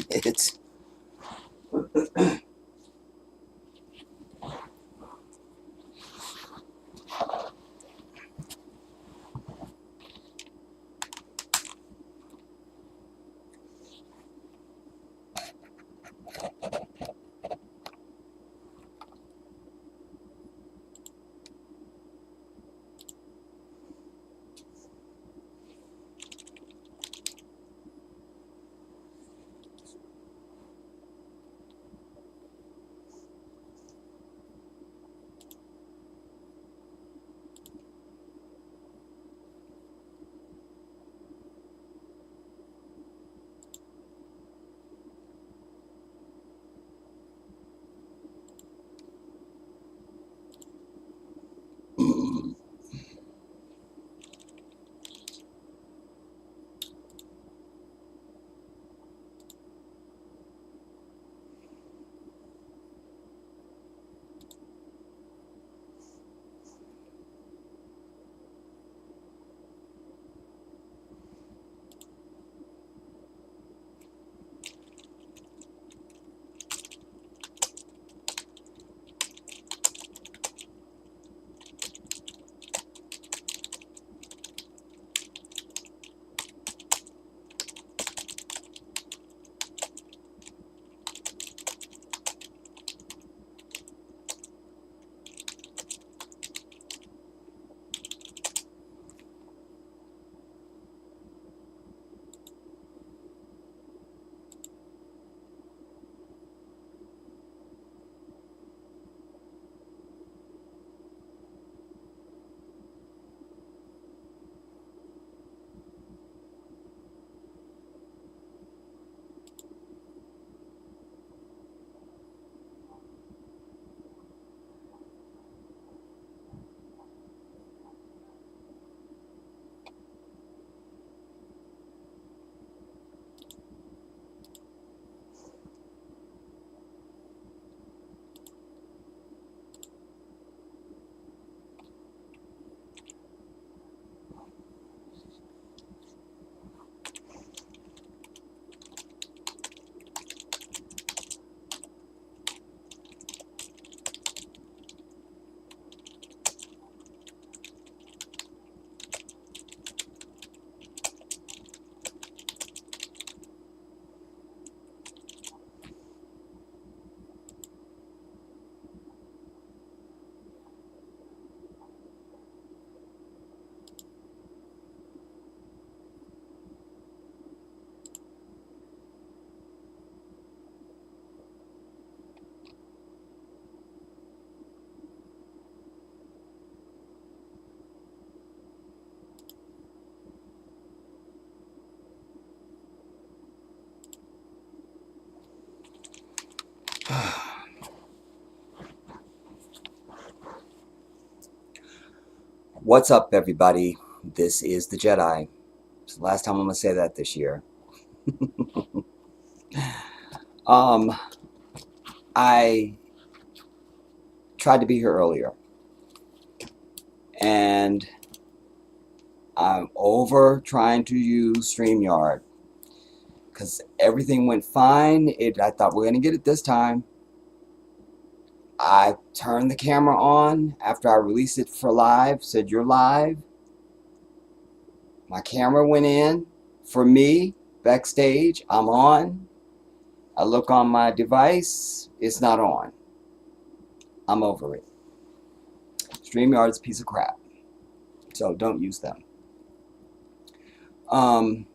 It's What's up, everybody? This is the Jedi. It's the last time I'm gonna say that this year. um, I tried to be here earlier, and I'm over trying to use StreamYard because everything went fine. I thought we're gonna get it this time. I turned the camera on after I released it for live. Said you're live. My camera went in for me backstage. I'm on. I look on my device. It's not on. I'm over it. StreamYard's a piece of crap. So don't use them. Um,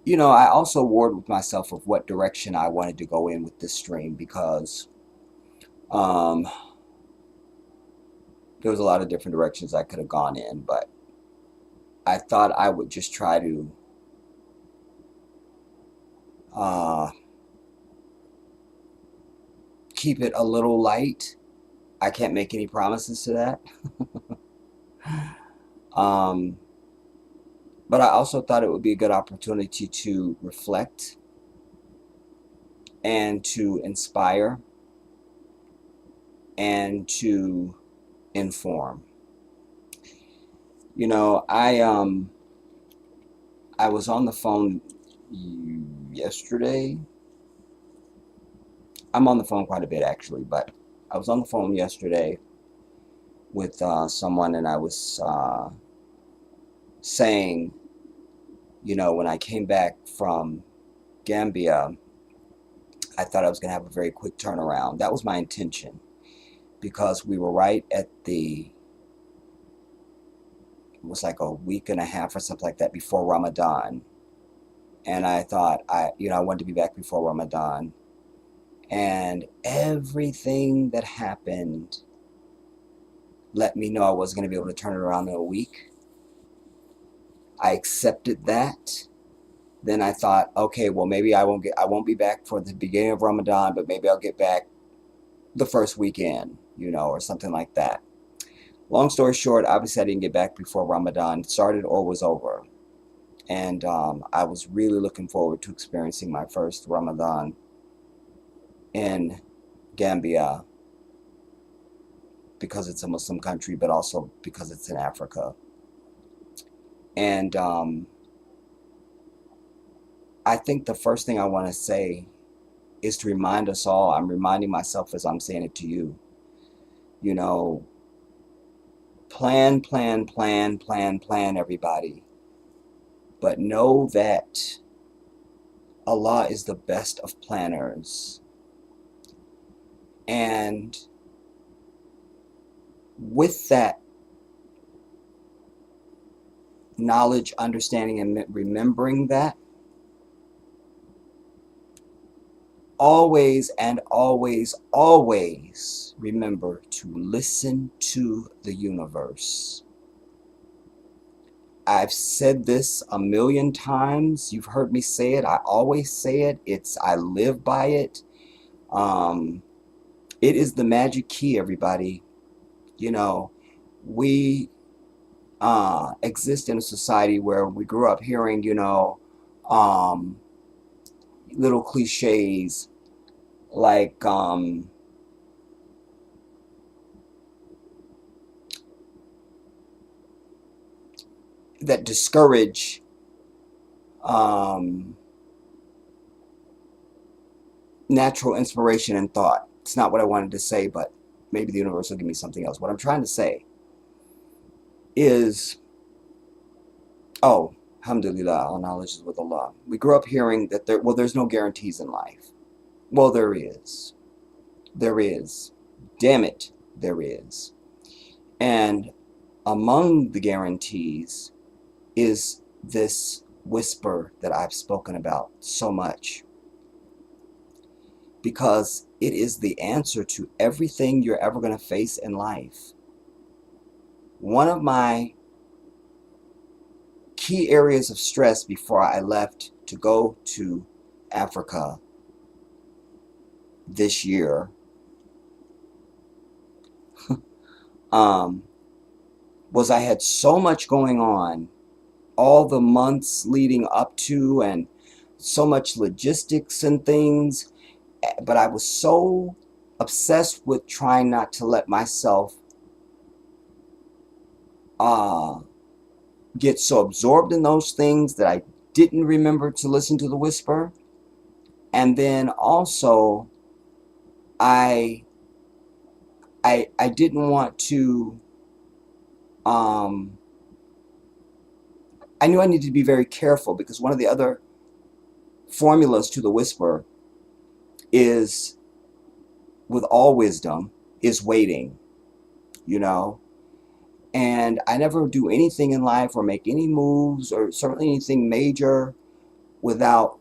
I also warred with myself of what direction I wanted to go in with this stream because um, there was a lot of different directions I could have gone in, but I thought I would just try to uh, keep it a little light. I can't make any promises to that. um, but I also thought it would be a good opportunity to reflect and to inspire and to inform. I was on the phone yesterday. I'm on the phone quite a bit actually, but I was on the phone yesterday with someone, and I was saying, when I came back from Gambia, I thought I was going to have a very quick turnaround. That was my intention because we were right at it was like a week and a half or something like that before Ramadan. And I thought I wanted to be back before Ramadan. And everything that happened let me know I wasn't going to be able to turn it around in a week. I accepted that. Then I thought, okay, well, maybe I won't be back for the beginning of Ramadan, but maybe I'll get back the first weekend, or something like that. Long story short, obviously I didn't get back before Ramadan started or was over. And I was really looking forward to experiencing my first Ramadan in Gambia because it's a Muslim country, but also because it's in Africa. And I think the first thing I want to say is to remind us all, I'm reminding myself as I'm saying it to you, plan, everybody. But know that Allah is the best of planners. And with that knowledge, understanding, and remembering that, always and always, always remember to listen to the universe. I've said this a million times. You've heard me say it. I always say it. I live by it. It is the magic key, everybody. We exist in a society where we grew up hearing, little cliches like that discourage natural inspiration and thought. It's not what I wanted to say, but maybe the universe will give me something else. What I'm trying to say is, alhamdulillah, all knowledge is with Allah. We grew up hearing that there's no guarantees in life. Well, there is. There is. Damn it, there is. And among the guarantees is this whisper that I've spoken about so much, because it is the answer to everything you're ever going to face in life. One of my key areas of stress before I left to go to Africa this year was I had so much going on, all the months leading up to, and so much logistics and things, but I was so obsessed with trying not to let myself uh, get so absorbed in those things that I didn't remember to listen to the whisper. And then also, I I didn't want to. Um, I knew I needed to be very careful because one of the other formulas to the whisper is, with all wisdom, is waiting. You know, and I never do anything in life or make any moves or certainly anything major without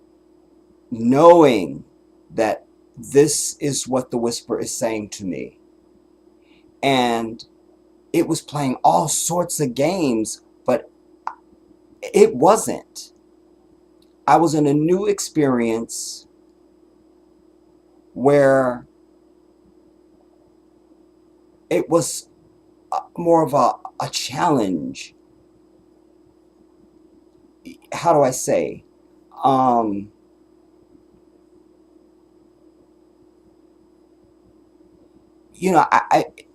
knowing that this is what the whisper is saying to me. And it was playing all sorts of games, but it wasn't. I was in a new experience where it was more of a challenge. How do I say? Um,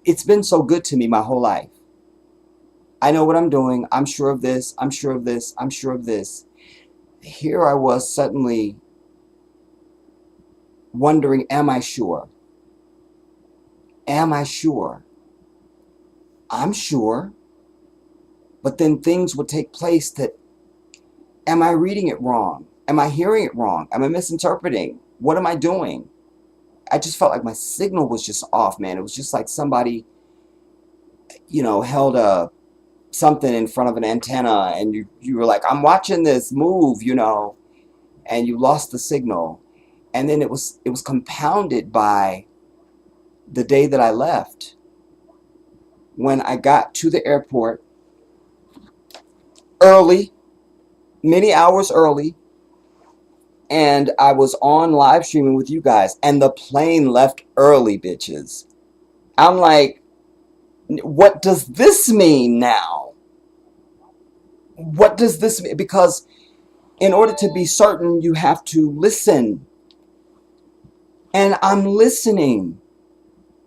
it's been so good to me my whole life. I know what I'm doing. I'm sure of this. I'm sure of this. I'm sure of this. Here I was suddenly wondering, am I sure? Am I sure? I'm sure. But then things would take place that, am I reading it wrong? Am I hearing it wrong? Am I misinterpreting? What am I doing? I just felt like my signal was just off, man. It was just like somebody, held a something in front of an antenna and you were like, I'm watching this move, and you lost the signal. And then it was compounded by the day that I left. When I got to the airport early, many hours early, and I was on live streaming with you guys, and the plane left early, bitches. I'm like, what does this mean now? What does this mean? Because in order to be certain, you have to listen. And I'm listening.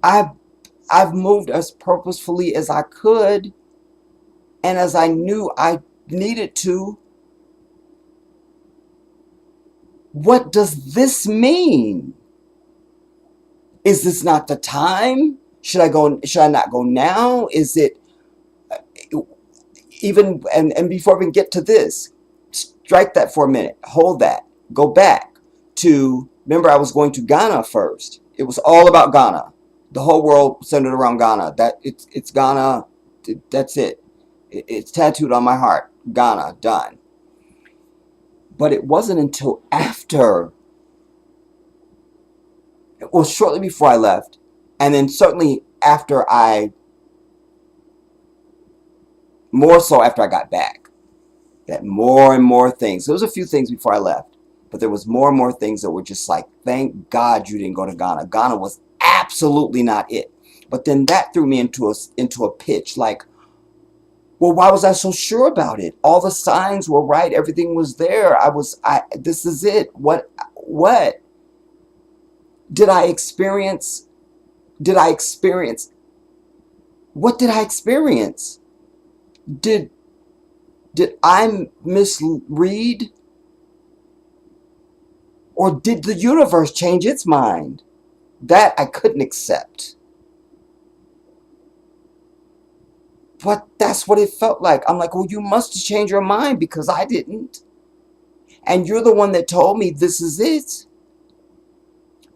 I've I've moved as purposefully as I could and as I knew I needed to. What does this mean? Is this not the time? Should I not go now? Is it even and before we get to this, strike that for a minute. Hold that. Go back to, remember, I was going to Ghana first. It was all about Ghana. The whole world centered around Ghana. That it's Ghana. That's it. It's tattooed on my heart. Ghana, done. But it wasn't until after, well, shortly before I left, and then certainly after more so after I got back, that more and more things. There was a few things before I left, but there was more and more things that were just like, thank God you didn't go to Ghana. Ghana was absolutely not it. But then that threw me into a pitch like, well, why was I so sure about it? All the signs were right. Everything was there. This is it. What did I experience? Did I experience? What did I experience? Did I misread? Or did the universe change its mind? That I couldn't accept. But that's what it felt like. I'm like, well, you must have changed your mind because I didn't. And you're the one that told me this is it.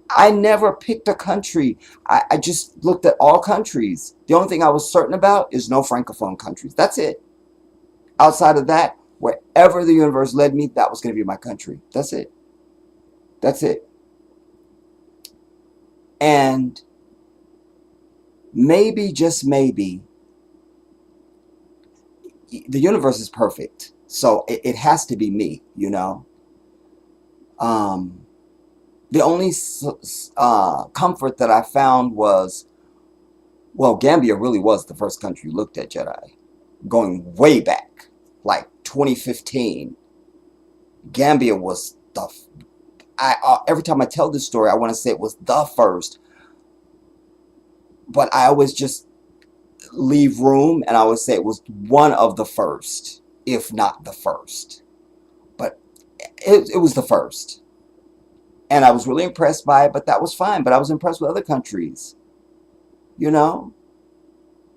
I never picked a country. I just looked at all countries. The only thing I was certain about is no Francophone countries. That's it. Outside of that, wherever the universe led me, that was going to be my country. That's it. That's it. And maybe, just maybe, the universe is perfect. So it has to be me, Um, the only comfort that I found was, well, Gambia really was the first country looked at Jedi. going way back, like 2015. Gambia was the every time I tell this story, I want to say it was the first, but I always just leave room and I would say it was one of the first, if not the first. But it was the first. And I was really impressed by it, but that was fine. But I was impressed with other countries, you know?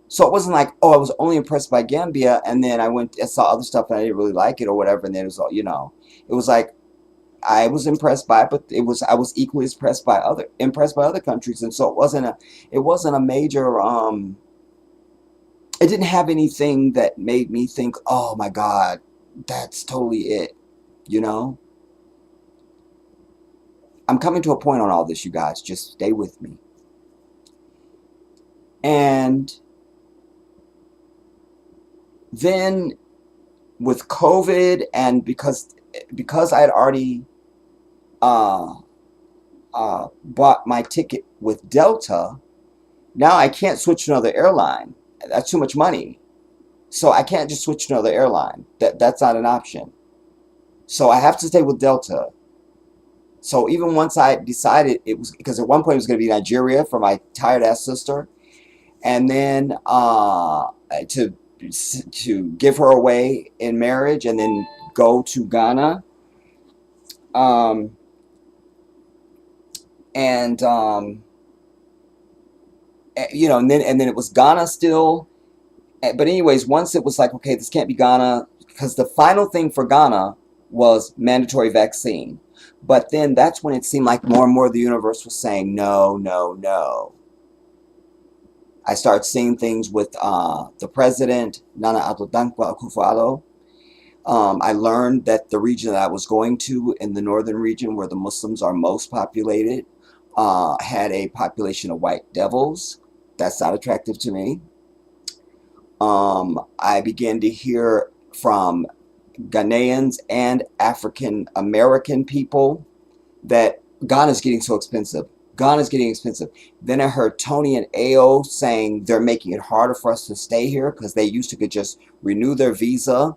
So it wasn't like, oh, I was only impressed by Gambia and then I went and saw other stuff and I didn't really like it or whatever. And then it was all, it was like I was impressed by it, but I was equally impressed by other countries. And so it wasn't a major, it didn't have anything that made me think, oh my God, that's totally it, you know? I'm coming to a point on all this, you guys. Just stay with me. And then with COVID and because I had already uh, bought my ticket with Delta, now I can't switch to another airline. That's too much money. So I can't just switch to another airline. That's not an option. So I have to stay with Delta. So even once I decided it was, because at one point it was going to be Nigeria for my tired ass sister, and then to give her away in marriage, and then go to Ghana, um, and and then it was Ghana still. But anyways, once it was like, okay, this can't be Ghana, because the final thing for Ghana was mandatory vaccine. But then that's when it seemed like more and more of the universe was saying, no, no, no. I started seeing things with the president, Nana Addo Akufo-Addo. I learned that the region that I was going to, in the northern region where the Muslims are most populated, had a population of white devils. That's not attractive to me. I began to hear from Ghanaians and African American people that Ghana's getting so expensive. Ghana's getting expensive. Then I heard Tony and Ao saying they're making it harder for us to stay here because they used to could just renew their visa.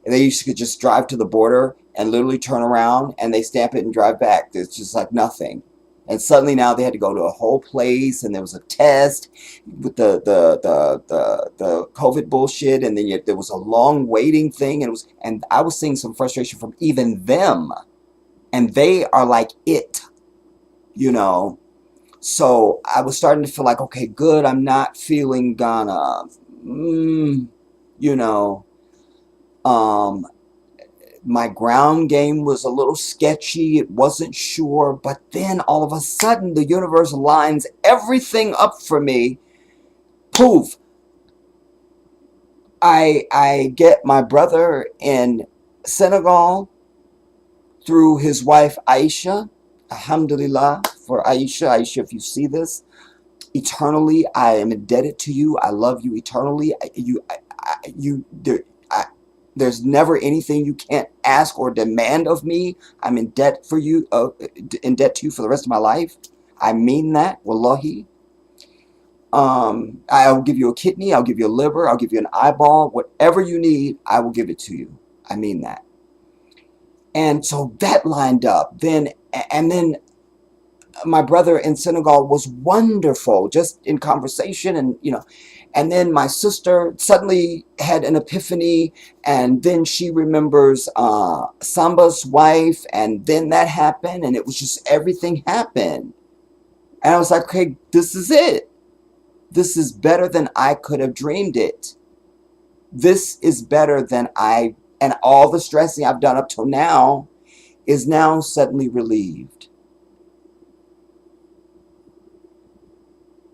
They used to could just drive to the border and literally turn around and they stamp it and drive back. It's just like nothing. And suddenly now they had to go to a whole place and there was a test with the COVID bullshit, and then there was a long waiting thing, and I was seeing some frustration from even them. And they are like it, you know. So I was starting to feel like, okay, good, I'm not feeling Ghana. You know. My ground game was a little sketchy. It wasn't sure. But then all of a sudden, the universe lines everything up for me. Poof. I get my brother in Senegal through his wife Aisha. Alhamdulillah for Aisha. Aisha, if you see this, eternally, I am indebted to you. I love you eternally. There's never anything you can't ask or demand of me. I'm in debt for you, in debt to you for the rest of my life. I mean that, wallahi. I'll give you a kidney, I'll give you a liver, I'll give you an eyeball, whatever you need, I will give it to you. I mean that. And so that lined up. Then my brother in Senegal was wonderful, just in conversation, and then my sister suddenly had an epiphany, and then she remembers Samba's wife, and then that happened, and it was just everything happened. And I was like, okay, this is it. This is better than I could have dreamed it. This is better than and all the stressing I've done up till now is now suddenly relieved.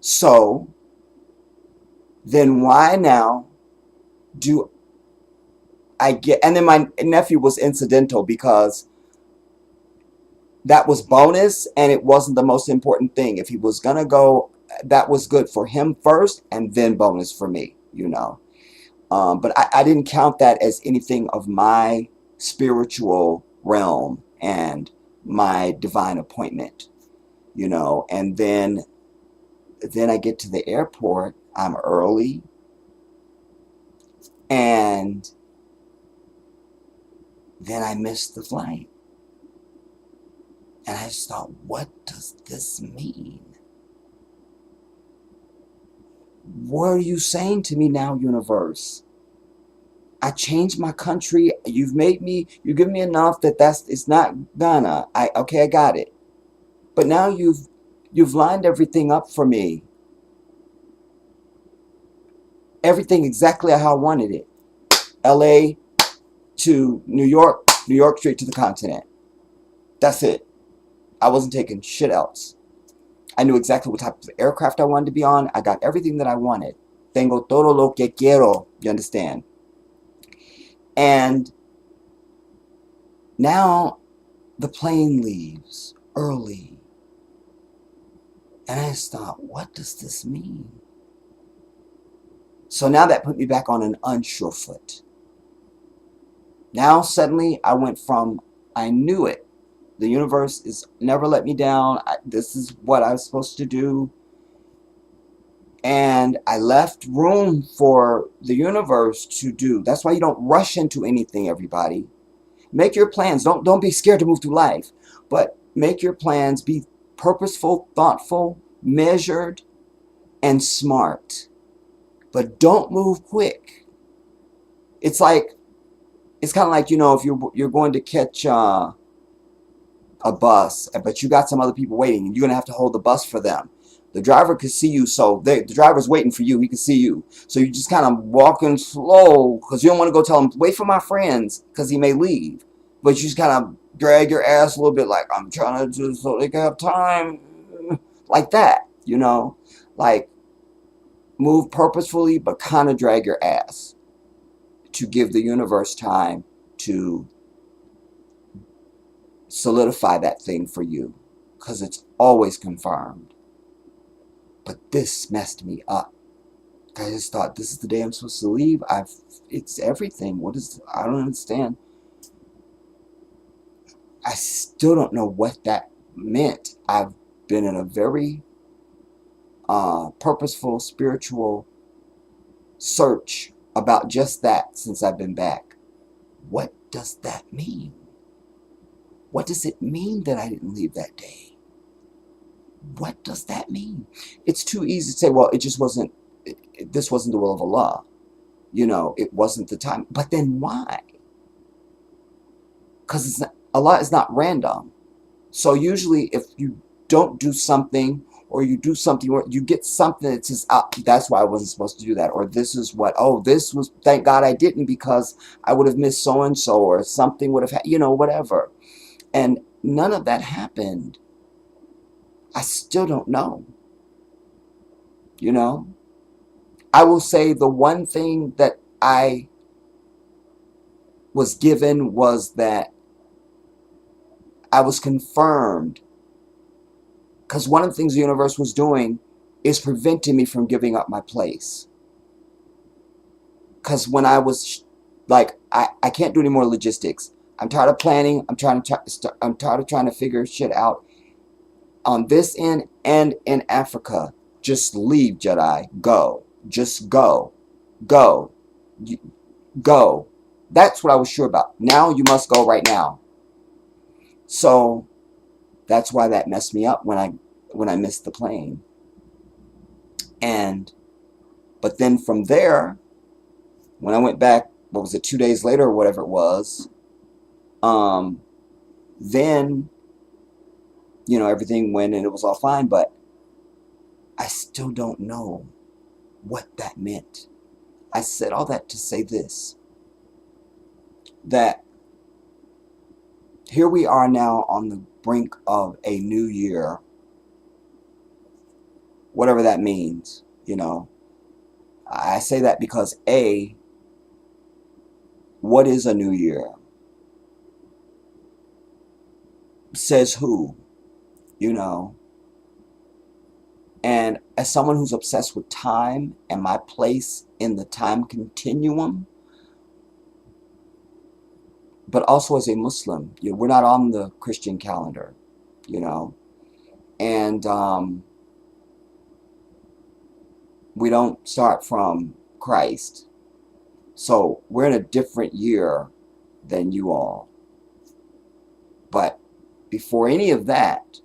So, then why now do I get, and then my nephew was incidental because that was bonus and it wasn't the most important thing. If he was going to go, that was good for him first and then bonus for me, But I didn't count that as anything of my spiritual realm and my divine appointment, and then I get to the airport, I'm early, And then I missed the flight. And I just thought, what does this mean? What are you saying to me now, universe? I changed my country. You've given me enough that it's not gonna. Okay, I got it. But now you've lined everything up for me. Everything exactly how I wanted it. LA to New York, New York straight to the continent. That's it. I wasn't taking shit else. I knew exactly what type of aircraft I wanted to be on. I got everything that I wanted. Tengo todo lo que quiero. You understand? And now the plane leaves early. And I just thought, what does this mean? So now that put me back on an unsure foot. Now suddenly I went from, I knew it. The universe is never let me down. This is what I was supposed to do. And I left room for the universe to do. That's why you don't rush into anything, everybody. Make your plans. Don't be scared to move through life. But make your plans. Be purposeful, thoughtful, measured, and smart. But don't move quick. It's kind of like, if you're going to catch a bus, but you got some other people waiting, and you're going to have to hold the bus for them. The driver could see you, so the driver's waiting for you. He can see you. So you just kind of walking slow because you don't want to go tell him, wait for my friends, because he may leave. But you just kind of drag your ass a little bit like, I'm trying to do so they can have time. Like that, Like, move purposefully, but kind of drag your ass to give the universe time to solidify that thing for you, because it's always confirmed. But this messed me up. I just thought, this is the day I'm supposed to leave. It's everything. I don't understand. I still don't know what that meant. I've been in a very purposeful, spiritual search about just that since I've been back. What does that mean? What does it mean that I didn't leave that day? What does that mean? It's too easy to say, well, this wasn't the will of Allah. It wasn't the time. But then why? Because Allah is not random. So usually if you don't do something, or you do something, or you get something that says, that's why I wasn't supposed to do that. Or this is thank God I didn't, because I would have missed so-and-so, or something would have, whatever. And none of that happened. I still don't know. I will say the one thing that I was given was that I was confirmed, because one of the things the universe was doing is preventing me from giving up my place. Because when I was like, I can't do any more logistics. I'm tired of planning. I'm tired of trying to figure shit out on this end and in Africa. Just leave, Jedi. Go. Just go. Go. Go. That's what I was sure about. Now you must go right now. So that's why that messed me up when I missed the plane. But then from there, when I went back, 2 days later or whatever it was, then, everything went and it was all fine, but I still don't know what that meant. I said all that to say this, that here we are now on the brink of a new year, whatever that means, I say that because what is a new year? Says who? And as someone who's obsessed with time and my place in the time continuum, but also as a Muslim, we're not on the Christian calendar, and we don't start from Christ. So we're in a different year than you all. But before any of that,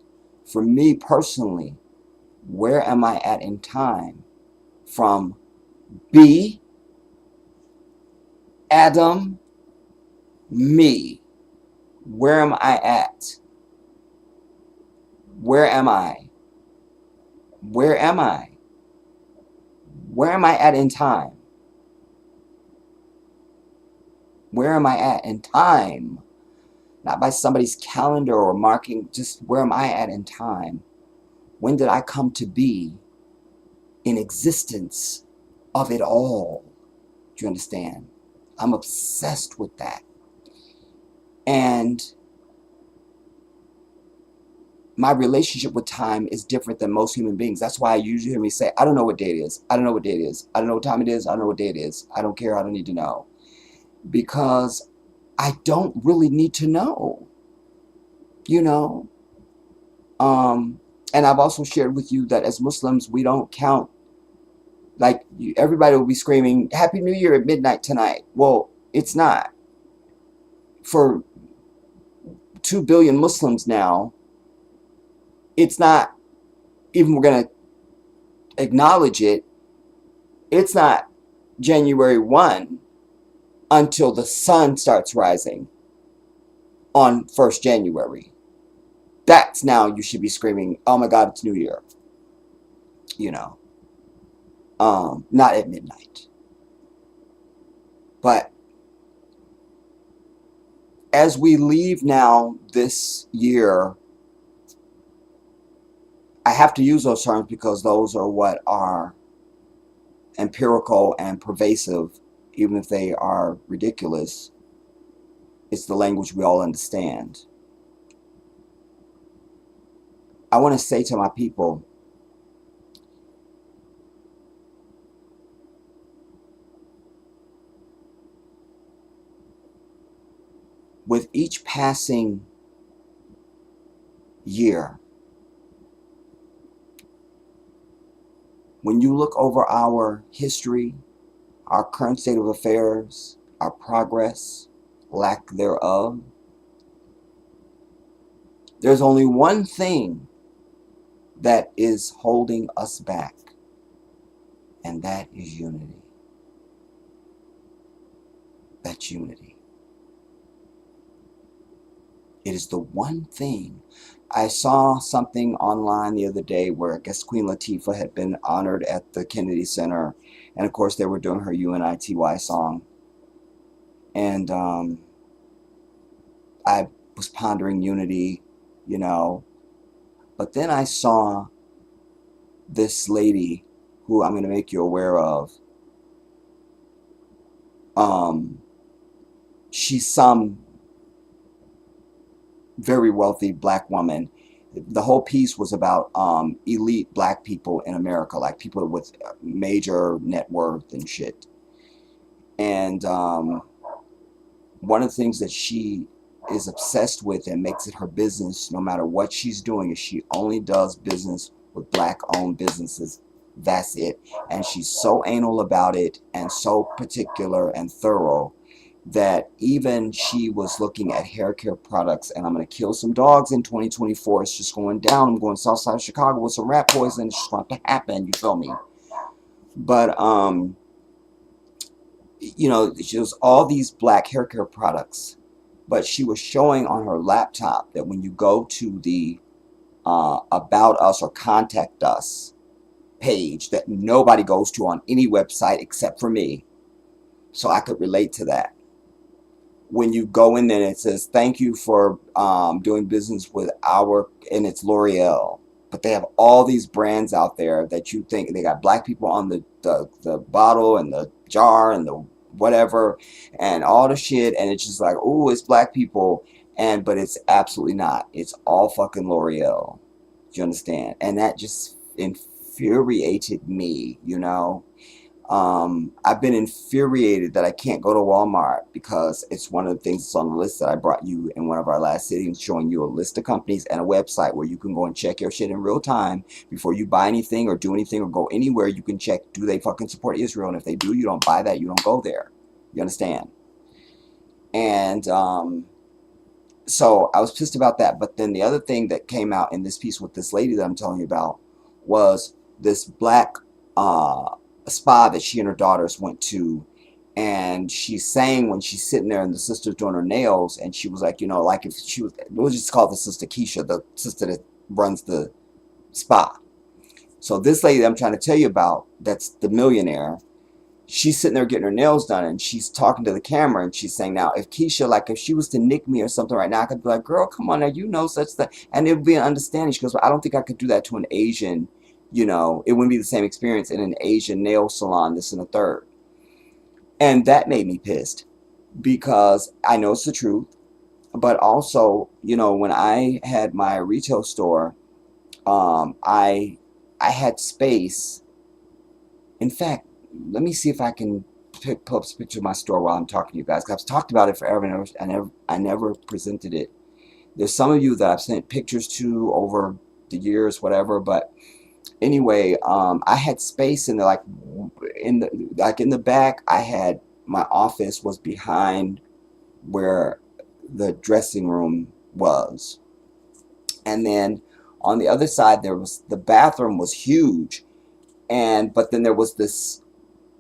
for me personally, where am I at in time? From B, Adam, me. Where am I at? Where am I? Where am I? Where am I at in time? Where am I at in time? Not by somebody's calendar or marking, just where am I at in time? When did I come to be in existence of it all? Do you understand? I'm obsessed with that. And my relationship with time is different than most human beings. That's why you usually hear me say, I don't know what day it is. I don't know what day it is. I don't know what time it is. I don't know what day it is. I don't care. I don't need to know. Because I don't really need to know. You know? And I've also shared with you that as Muslims, we don't count. Like, everybody will be screaming, Happy New Year at midnight tonight. Well, it's not. For 2 billion Muslims now, it's not, even we're going to acknowledge it, it's not January 1 until the sun starts rising on 1st January. That's now you should be screaming, oh my God, it's New Year. You know, not at midnight. But as we leave now this year, I have to use those terms because those are what are empirical and pervasive, even if they are ridiculous. It's the language we all understand. I want to say to my people, with each passing year, when you look over our history, our current state of affairs, our progress, lack thereof, there's only one thing that is holding us back, and that is unity. That's unity. It is the one thing. I saw something online the other day where I guess Queen Latifah had been honored at the Kennedy Center, and of course they were doing her UNITY song. And I was pondering unity, you know. But then I saw this lady who I'm going to make you aware of. She's some very wealthy black woman. The whole piece was about elite black people in America, like people with major net worth and shit. And one of the things that she is obsessed with and makes it her business, no matter what she's doing, is she only does business with black-owned businesses. That's it. And she's so anal about it and so particular and thorough that even she was looking at hair care products. And I'm going to kill some dogs in 2024. It's just going down. I'm going south side of Chicago with some rat poison. It's just going to happen. You feel me? But you know, she was all these black hair care products, but she was showing on her laptop that when you go to the About Us or Contact Us page that nobody goes to on any website except for me, so I could relate to that. When you go in there, it says, thank you for doing business with and it's L'Oreal. But they have all these brands out there that you think, they got black people on the bottle and the jar and the whatever and all the shit. And it's just like, oh, it's black people. But it's absolutely not. It's all fucking L'Oreal. Do you understand? And that just infuriated me, you know. I've been infuriated that I can't go to Walmart because it's one of the things that's on the list that I brought you in one of our last sittings, showing you a list of companies and a website where you can go and check your shit in real time before you buy anything or do anything or go anywhere. You can check, do they fucking support Israel? And if they do, you don't buy that, you don't go there. You understand? And so I was pissed about that. But then the other thing that came out in this piece with this lady that I'm telling you about was this black uh, spa that she and her daughters went to. And she's saying when she's sitting there and the sister's doing her nails, and she was like, you know, like if she was, we'll just call the sister Keisha, the sister that runs the spa. So this lady that I'm trying to tell you about, that's the millionaire, she's sitting there getting her nails done, and she's talking to the camera, and she's saying, now if Keisha, like if she was to nick me or something right now, I could be like, girl, come on now, you know such that, and it would be an understanding. She goes, well, I don't think I could do that to an Asian, you know, it wouldn't be the same experience in an Asian nail salon, this and the third. And that made me pissed because I know it's the truth, but also, you know, when I had my retail store, um, I I had space. In fact, let me see if I can pull up a picture of my store while I'm talking to you guys. 'Cause I've talked about it forever, and I never presented it. There's some of you that I've sent pictures to over the years, whatever. But anyway, I had space in the in the back. I had my office was behind where the dressing room was, and then on the other side there was the bathroom was huge, and but then there was this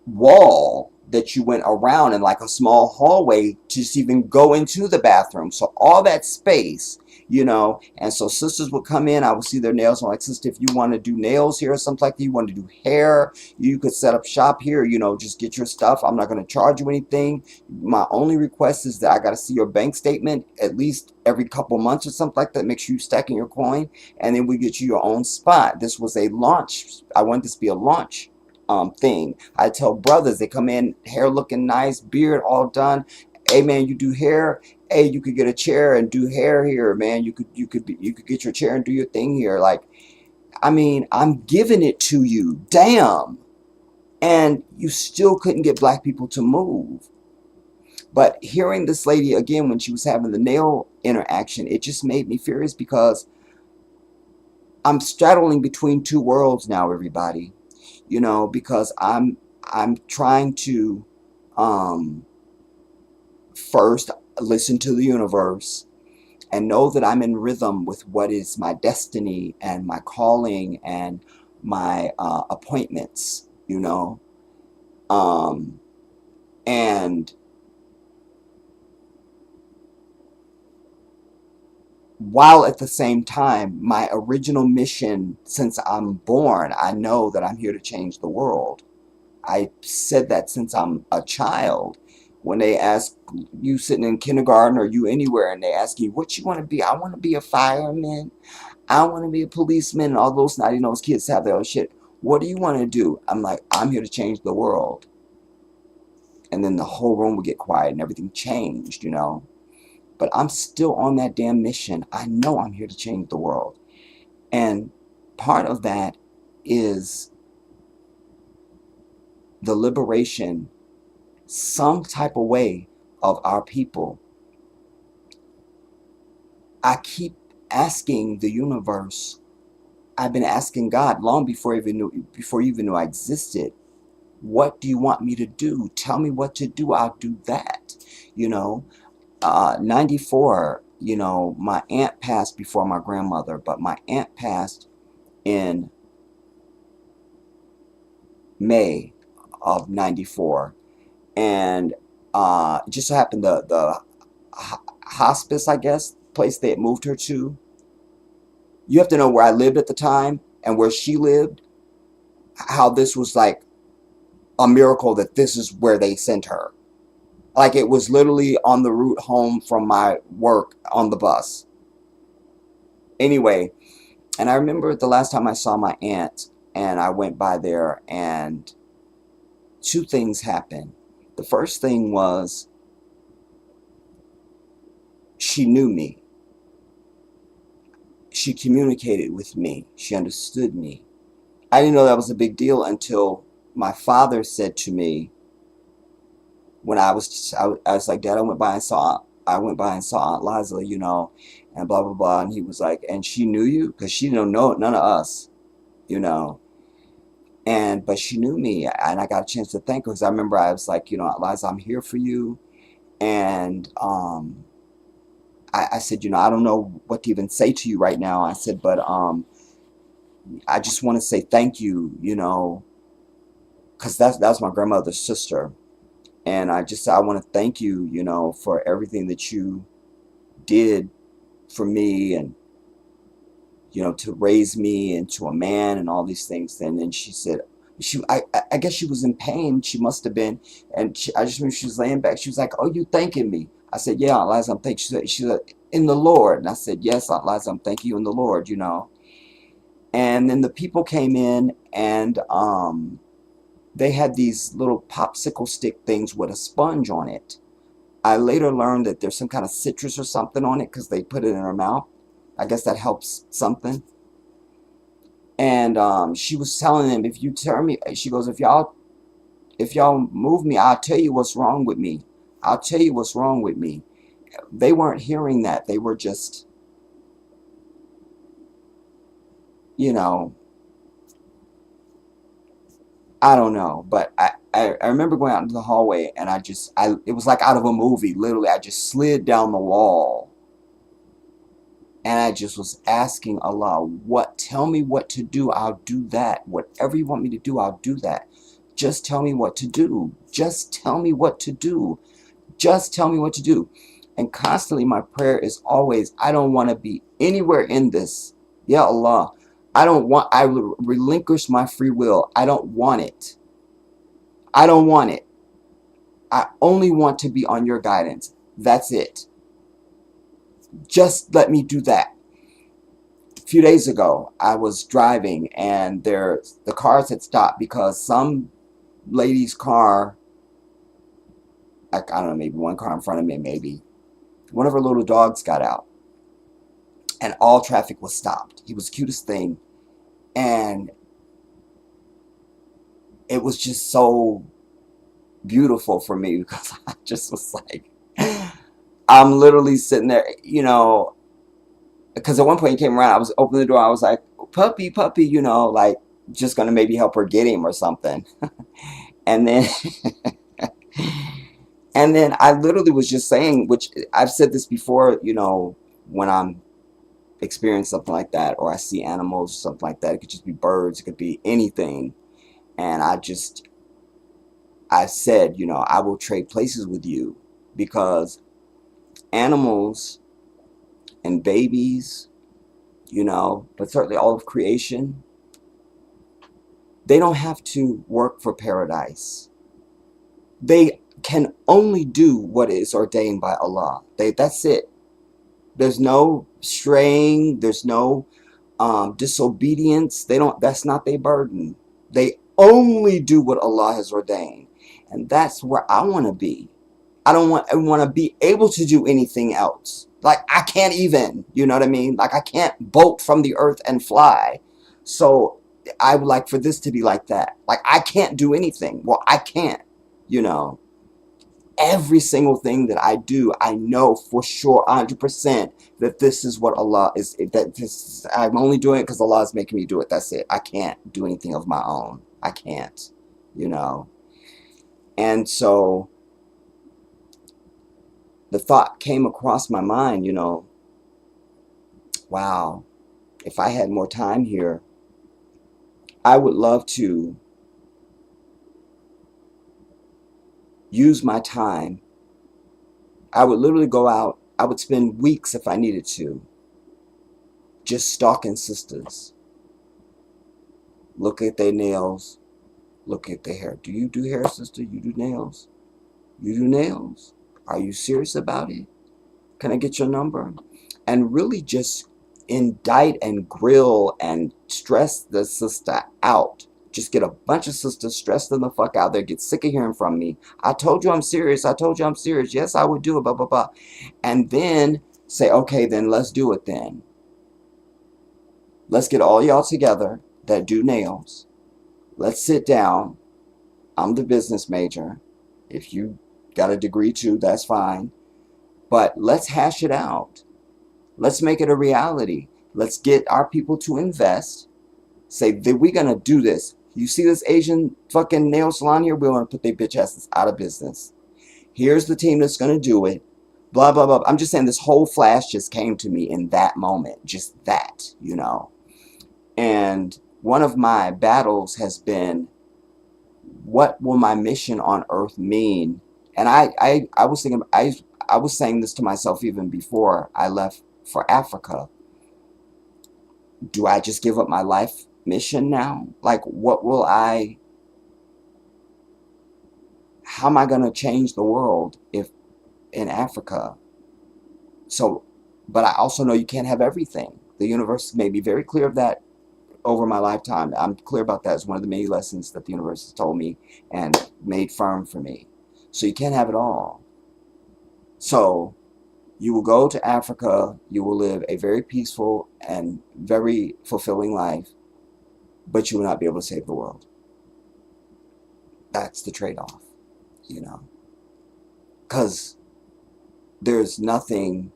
wall that you went around in like a small hallway to just even go into the bathroom. So all that space, you know, and so sisters would come in, I would see their nails. I'm like, sister, if you want to do nails here or something like that, you want to do hair, you could set up shop here, you know, just get your stuff. I'm not going to charge you anything. My only request is that I got to see your bank statement at least every couple months or something like that. Make sure you stacking your coin, and then we get you your own spot. This was a launch. I wanted this to be a launch thing. I tell brothers, they come in, hair looking nice, beard all done. Hey man, you do hair. Hey, you could get a chair and do hair here, man. You could get your chair and do your thing here. Like, I mean, I'm giving it to you. Damn. And you still couldn't get black people to move. But hearing this lady again when she was having the nail interaction, it just made me furious because I'm straddling between two worlds now, everybody. You know, because I'm trying to um first listen to the universe and know that I'm in rhythm with what is my destiny and my calling and my appointments, you know. um and while at the same time, my original mission since I'm born, I know that I'm here to change the world. I said that since I'm a child. When they ask you sitting in kindergarten or you anywhere and they ask you what you want to be, I want to be a fireman, I want to be a policeman, and all those snotty nosed kids have their own shit. What do you want to do? I'm like, I'm here to change the world. And then the whole room would get quiet and everything changed, you know. But I'm still on that damn mission. I know I'm here to change the world. And part of that is the liberation, some type of way, of our people. I keep asking the universe. I've been asking God long before you even knew I existed. What do you want me to do? Tell me what to do. I'll do that. You know, 94. You know, my aunt passed before my grandmother, but my aunt passed in May of 94, and it just so happened the hospice, I guess, place they had moved her to. You have to know where I lived at the time and where she lived, how this was like a miracle that this is where they sent her. Like it was literally on the route home from my work on the bus. Anyway, and I remember the last time I saw my aunt and I went by there, and two things happened. The first thing was she knew me. She communicated with me. She understood me. I didn't know that was a big deal until my father said to me when I was like, Dad, I went by and saw Aunt Liza, you know, and blah blah blah, and he was like, and she knew you because she didn't know none of us, you know. But she knew me, and I got a chance to thank her because I remember I was like, Liza, I'm here for you. And I said, I don't know what to even say to you right now. I said, but I just want to say thank you, because that's my grandmother's sister. And I want to thank you, for everything that you did for me, and to raise me into a man and all these things. And then she said, I guess she was in pain. She must have been. And I just remember she was laying back. She was like, "Oh, you thanking me?" I said, "Yeah, Aunt Liza, I'm thanking." She said, "In the Lord." And I said, "Yes, Aunt Liza, I'm thanking you in the Lord." And then the people came in, and they had these little popsicle stick things with a sponge on it. I later learned that there's some kind of citrus or something on it because they put it in her mouth. I guess that helps something. And she was telling them, if you tell me, she goes, if y'all move me, I'll tell you what's wrong with me. I'll tell you what's wrong with me. They weren't hearing that. They were just, you know, I don't know. But I remember going out into the hallway, and it was like out of a movie. Literally, I just slid down the wall, and I just was asking Allah, tell me what to do. I'll do that. Whatever you want me to do, I'll do that. Just tell me what to do. Just tell me what to do. Just tell me what to do. And constantly my prayer is always, I don't want to be anywhere in this. Ya Allah, I relinquish my free will. I don't want it. I don't want it. I only want to be on your guidance. That's it. Just let me do that. A few days ago, I was driving, and the cars had stopped because some lady's car, I don't know, maybe one car in front of me, maybe one of her little dogs got out, and all traffic was stopped. He was the cutest thing, and it was just so beautiful for me because I just was like, I'm literally sitting there, because at one point he came around, I was opening the door, I was like, puppy, puppy, like just gonna maybe help her get him or something. And then and then I literally was just saying, which I've said this before, when I'm experiencing something like that, or I see animals, something like that. It could just be birds, it could be anything. And I said, I will trade places with you, because animals and babies, but certainly all of creation, they don't have to work for paradise. They can only do what is ordained by Allah. That's it. There's no straying. There's no disobedience. That's not their burden. They only do what Allah has ordained. And that's where I want to be. I want to be able to do anything else. Like, I can't even, you know what I mean? Like, I can't bolt from the earth and fly. So I would like for this to be like that. Like, I can't do anything. Well, I can't, every single thing that I do, I know for sure 100% that this is what Allah is, I'm only doing it because Allah is making me do it. That's it. I can't do anything of my own. I can't, And so the thought came across my mind, wow, if I had more time here, I would love to use my time. I would literally go out. I would spend weeks if I needed to, just stalking sisters. Look at their nails. Look at their hair. Do you do hair, sister? You do nails? You do nails? Are you serious about it? Can I get your number? And really just indict and grill and stress the sister out. Just get a bunch of sisters, stress them the fuck out. They get sick of hearing from me. I told you I'm serious. I told you I'm serious. Yes, I would do it, blah, blah, blah. And then say, okay, then let's do it then. Let's get all y'all together that do nails. Let's sit down. I'm the business major. If you got a degree too, that's fine. But let's hash it out. Let's make it a reality. Let's get our people to invest. Say that we're going to do this. You see this Asian fucking nail salon here? We want to put their bitch asses out of business. Here's the team that's going to do it. Blah, blah, blah. I'm just saying this whole flash just came to me in that moment. Just that, you know. And one of my battles has been, what will my mission on earth mean? And I was thinking, I was saying this to myself even before I left for Africa. Do I just give up my life mission now? Like, how am I going to change the world if in Africa? So, but I also know you can't have everything. The universe made me very clear of that over my lifetime. I'm clear about that as one of the many lessons that the universe has told me and made firm for me. So you can't have it all. So you will go to Africa, you will live a very peaceful and very fulfilling life, but you will not be able to save the world. That's the trade-off, you know. Because there's nothing,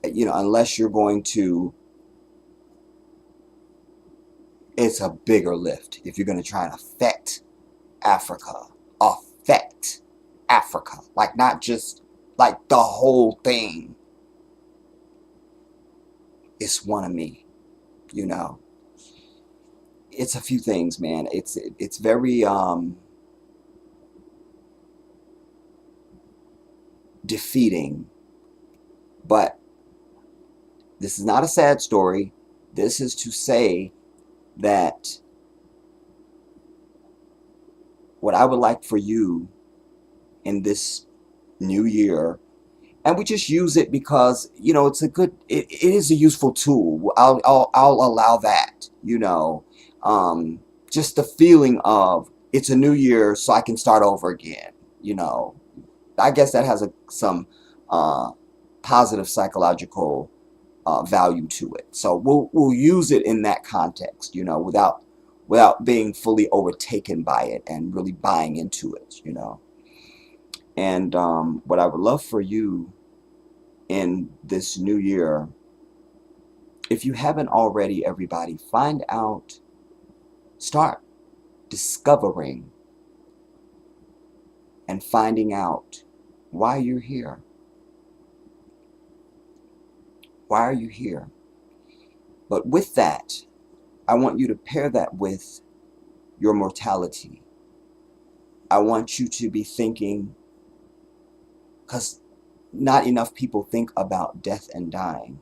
you know, unless you're going to, it's a bigger lift if you're going to try and affect Africa. Affect Africa. Like, not just, like, the whole thing. It's one of me, you know. It's a few things, man. It's very defeating. But this is not a sad story. This is to say that what I would like for you in this new year, and we just use it because, you know, it's a good, it is a useful tool. I'll allow that, you know. Just the feeling of it's a new year, so I can start over again, you know. I guess that has some positive psychological value to it. So we'll use it in that context, you know, without being fully overtaken by it and really buying into it, you know. And what I would love for you in this new year, if you haven't already, everybody, start discovering and finding out why you're here. Why are you here? But with that, I want you to pair that with your mortality. I want you to be thinking, because not enough people think about death and dying.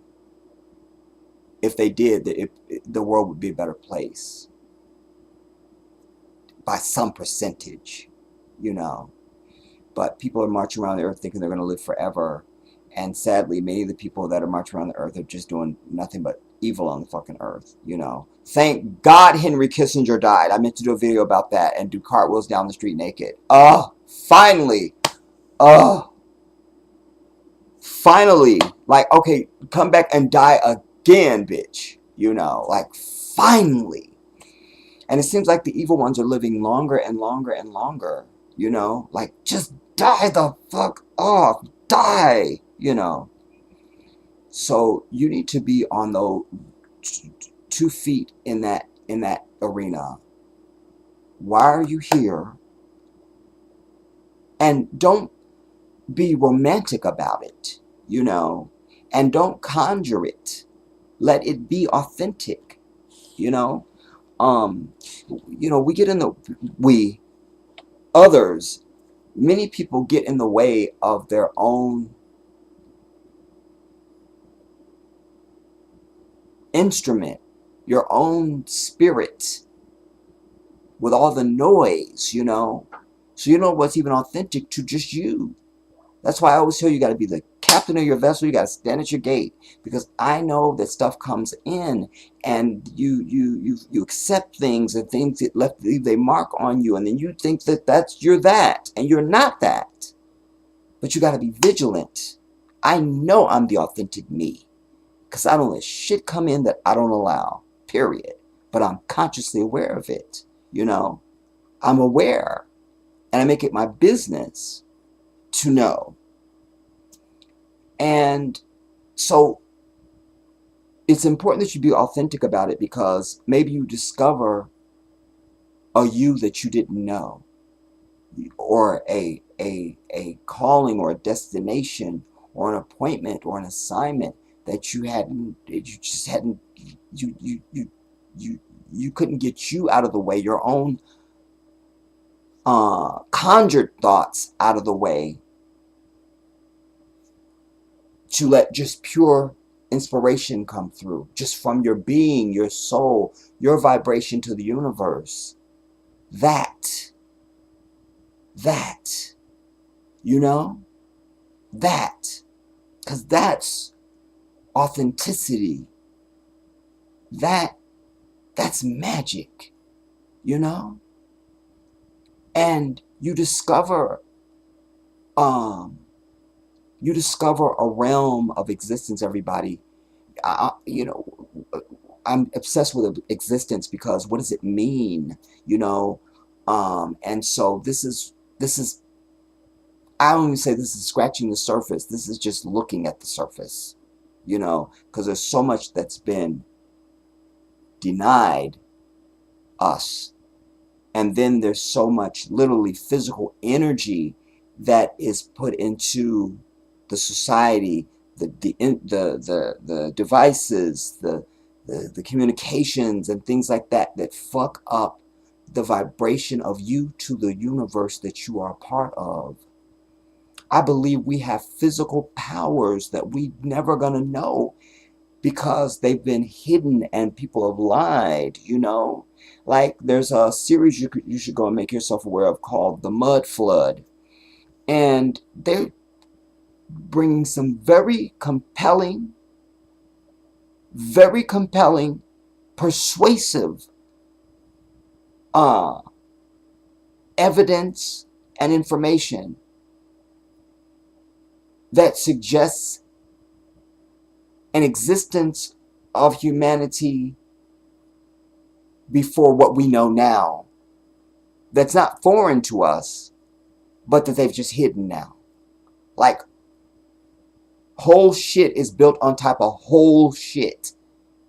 If they did, the world would be a better place. By some percentage, you know. But people are marching around the earth thinking they're going to live forever. And sadly, many of the people that are marching around the earth are just doing nothing but evil on the fucking earth, you know. Thank God Henry Kissinger died. I meant to do a video about that and do cartwheels down the street naked. Finally. Finally. Like, okay, come back and die again, bitch. You know, like, finally. And it seems like the evil ones are living longer and longer and longer, you know? Like, just die the fuck off. Die, you know? So you need to be on the 2 feet in that arena. Why are you here? And don't be romantic about it, you know? And don't conjure it. Let it be authentic, you know? You know, many people get in the way of their own instrument, your own spirit, with all the noise, you know. So you know what's even authentic to just you. That's why I always tell you, you got to be the captain of your vessel. You got to stand at your gate, because I know that stuff comes in, and you accept things, and things that leave a mark on you, and then you think that you're that, and you're not that. But you got to be vigilant. I know I'm the authentic me, because I don't let shit come in that I don't allow. Period. But I'm consciously aware of it. You know, I'm aware, and I make it my business to know. And so it's important that you be authentic about it, because maybe you discover a you that you didn't know, or a calling or a destination or an appointment or an assignment that you just hadn't, you you you you you couldn't get you out of the way, your own conjured thoughts out of the way, to let just pure inspiration come through, just from your being, your soul, your vibration to the universe. That, that, you know, that, because that's authenticity. That, that's magic, you know? And um, you discover a realm of existence, everybody. You know, I'm obsessed with existence because what does it mean, you know? And so this is I don't even say this is scratching the surface. This is just looking at the surface, you know, because there's so much that's been denied us. And then there's so much literally physical energy that is put into the society, the devices, the communications and things like that, that fuck up the vibration of you to the universe that you are a part of. I believe we have physical powers that we never gonna know because they've been hidden and people have lied, you know? Like there's a series you should go and make yourself aware of called The Mud Flood. And they're bringing some very compelling, persuasive uh, evidence and information that suggests an existence of humanity before what we know now, that's not foreign to us, but that they've just hidden now. Like, whole shit is built on top of whole shit.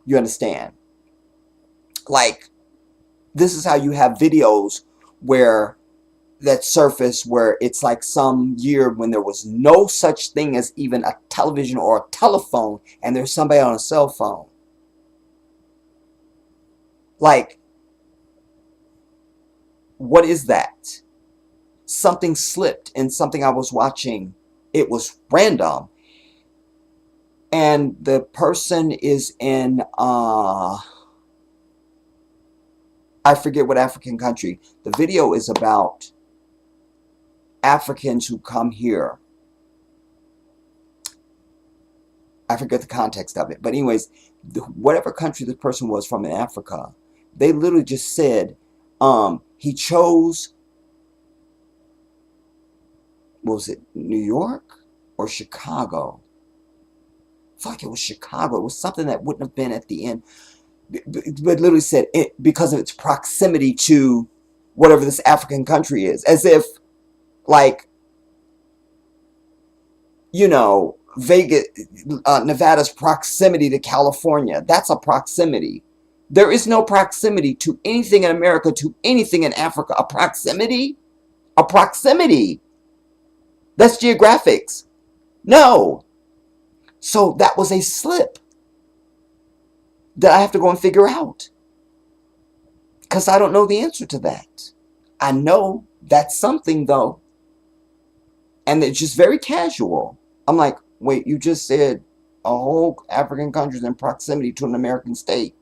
You understand? Like, this is how you have videos where that surface where it's like some year when there was no such thing as even a television or a telephone, and there's somebody on a cell phone. Like, what is that? Something slipped in something I was watching. It was random. And the person is in, I forget what African country. The video is about Africans who come here. I forget the context of it. But anyways, whatever country the person was from in Africa, they literally just said he chose, what was it, New York or Chicago? Fuck, it was Chicago. It was something that wouldn't have been at the end. But literally said it because of its proximity to whatever this African country is. As if, like, you know, Vegas, Nevada's proximity to California. That's a proximity. There is no proximity to anything in America, to anything in Africa. A proximity? A proximity. That's geographics. No. So that was a slip that I have to go and figure out. Because I don't know the answer to that. I know that's something, though. And it's just very casual. I'm like, wait, you just said a whole African country is in proximity to an American state.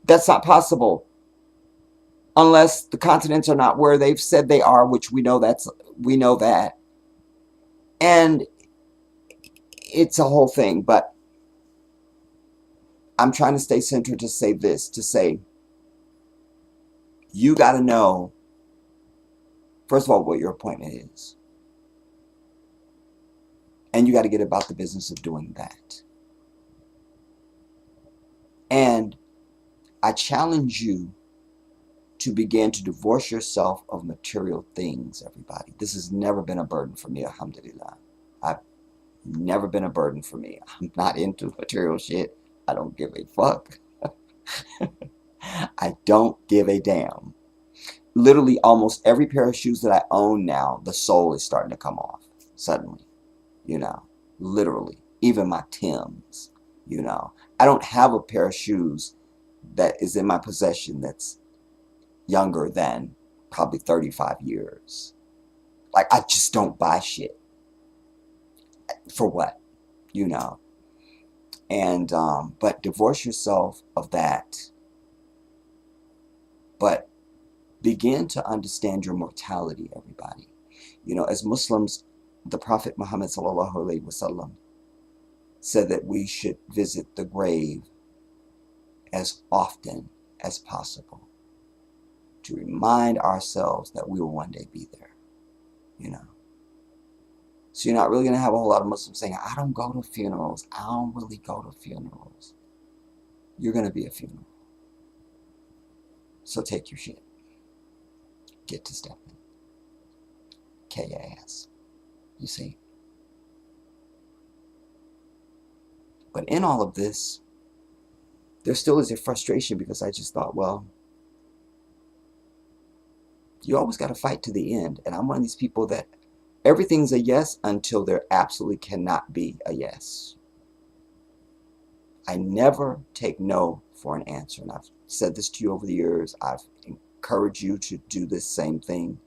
That's not possible. Unless the continents are not where they've said they are, which we know that. And it's a whole thing, but I'm trying to stay centered to say this, to say, you got to know, first of all, what your appointment is. And you got to get about the business of doing that. And I challenge you to begin to divorce yourself of material things, everybody. This has never been a burden for me, alhamdulillah. I've never been a burden for me. I'm not into material shit. I don't give a fuck. I don't give a damn. Literally, almost every pair of shoes that I own now, the sole is starting to come off suddenly, you know, literally. Even my Timbs, you know. I don't have a pair of shoes that is in my possession that's younger than probably 35 years. Like, I just don't buy shit. For what? You know. And, but divorce yourself of that. But begin to understand your mortality, everybody. You know, as Muslims, the Prophet Muhammad sallallahu alaihi wasallam said that we should visit the grave as often as possible to remind ourselves that we will one day be there, you know. So you're not really going to have a whole lot of Muslims saying, I don't go to funerals. I don't really go to funerals. You're going to be a funeral. So take your shit. Get to stepping. K-ass. You see? But in all of this, there still is a frustration because I just thought, well, you always got to fight to the end. And I'm one of these people that everything's a yes until there absolutely cannot be a yes. I never take no for an answer. And I've said this to you over the years. I've encouraged you to do this same thing.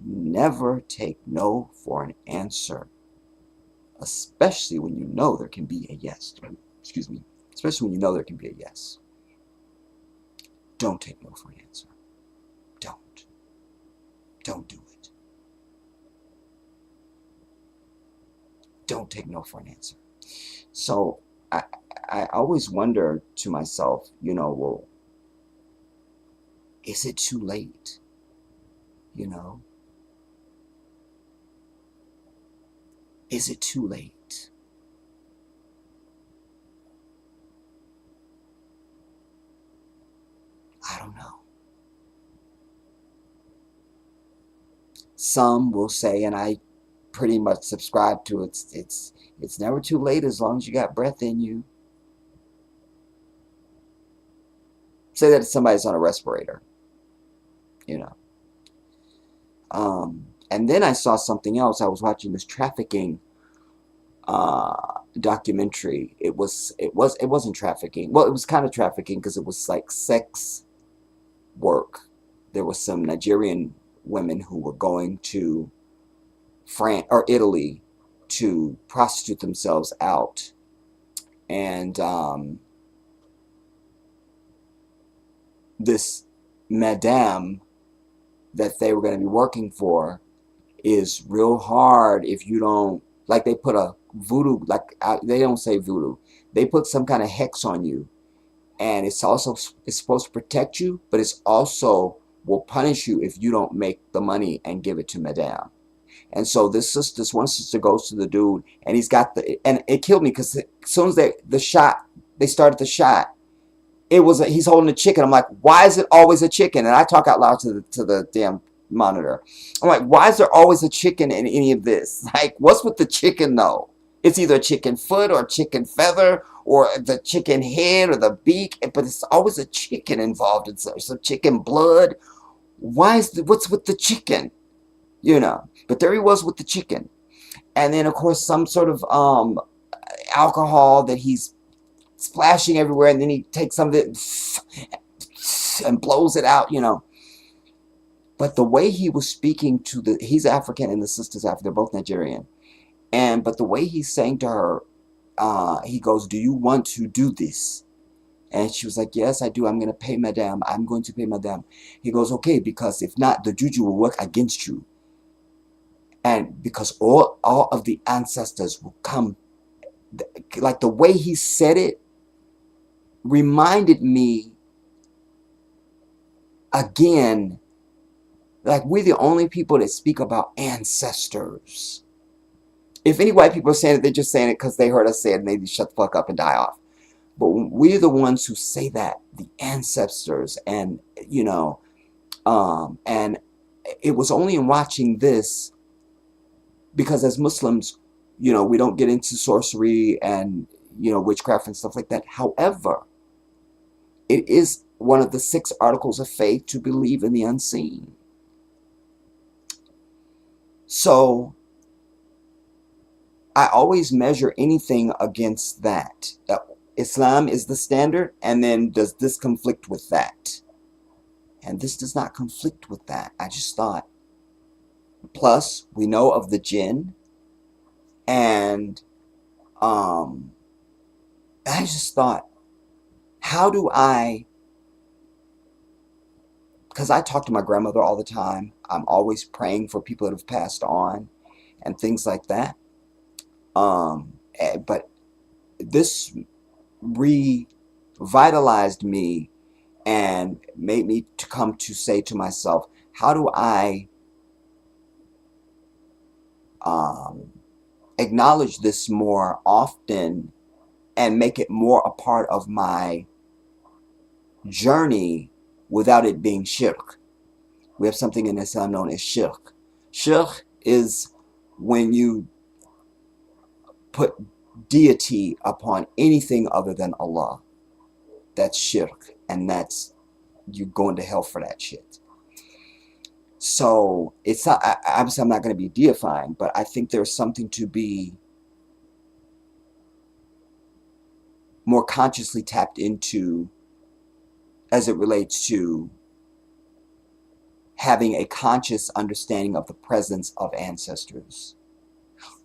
Never take no for an answer, especially when you know there can be a yes. Excuse me. Especially when you know there can be a yes. Don't take no for an answer. Don't. Don't do it. Don't take no for an answer. So I always wonder to myself, you know, well, is it too late? You know? Is it too late? I don't know. Some will say, and I pretty much subscribe to it, it's never too late as long as you got breath in you. Say that if somebody's on a respirator, you know. And then I saw something else. I was watching this trafficking documentary. It wasn't trafficking. Well, it was kind of trafficking because it was like sex work. There was some Nigerian women who were going to France or Italy to prostitute themselves out, and this madame that they were going to be working for is real hard if you don't, like, they put a voodoo, like, they don't say voodoo, they put some kind of hex on you, and it's supposed to protect you, but it's also will punish you if you don't make the money and give it to madame. And so this one sister goes to the dude, and he's got and it killed me because as soon as they started the shot, he's holding a chicken. I'm like, why is it always a chicken? And I talk out loud to the damn monitor. I'm like, why is there always a chicken in any of this? Like, what's with the chicken though? It's either a chicken foot or a chicken feather or the chicken head or the beak, but it's always a chicken involved. It's some chicken blood. What's with the chicken? You know, but there he was with the chicken. And then of course some sort of alcohol that he's splashing everywhere, and then he takes some of it and blows it out, you know. But the way he was speaking to he's African and the sister's African, they're both Nigerian. But the way he's saying to her, he goes, do you want to do this? And she was like, yes, I do. I'm going to pay madame. I'm going to pay madame. He goes, okay, because if not, the juju will work against you. And because all of the ancestors will come. Like the way he said it reminded me again, like we're the only people that speak about ancestors. If any white people are saying it, they're just saying it because they heard us say it and they just shut the fuck up and die off. But we're the ones who say that, the ancestors, and you know, and it was only in watching this, because as Muslims, you know, we don't get into sorcery and, you know, witchcraft and stuff like that. However, it is one of the 6 articles of faith to believe in the unseen. So I always measure anything against that. Islam is the standard, and then does this conflict with that? And this does not conflict with that. I just thought, plus we know of the jinn, and I just thought, how do I, because I talk to my grandmother all the time, I'm always praying for people that have passed on and things like that. But this revitalized me and made me to come to say to myself, how do I acknowledge this more often and make it more a part of my journey without it being shirk? We have something in Islam known as shirk. Shirk is when you put deity upon anything other than Allah. That's shirk, and that's you going to hell for that shit. So it's not, obviously I'm not going to be deifying, but I think there's something to be more consciously tapped into as it relates to having a conscious understanding of the presence of ancestors.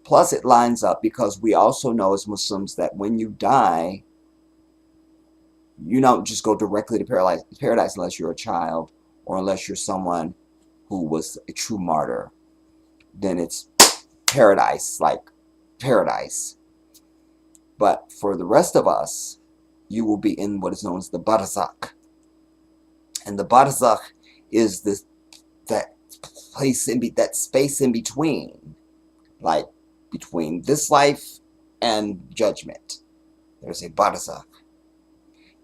Plus it lines up because we also know as Muslims that when you die, you don't just go directly to paradise unless you're a child or unless you're someone who was a true martyr. Then it's paradise, like paradise. But for the rest of us, you will be in what is known as the barzakh. And the barzakh is that place that space in between, like between this life and judgment. There's a barzakh.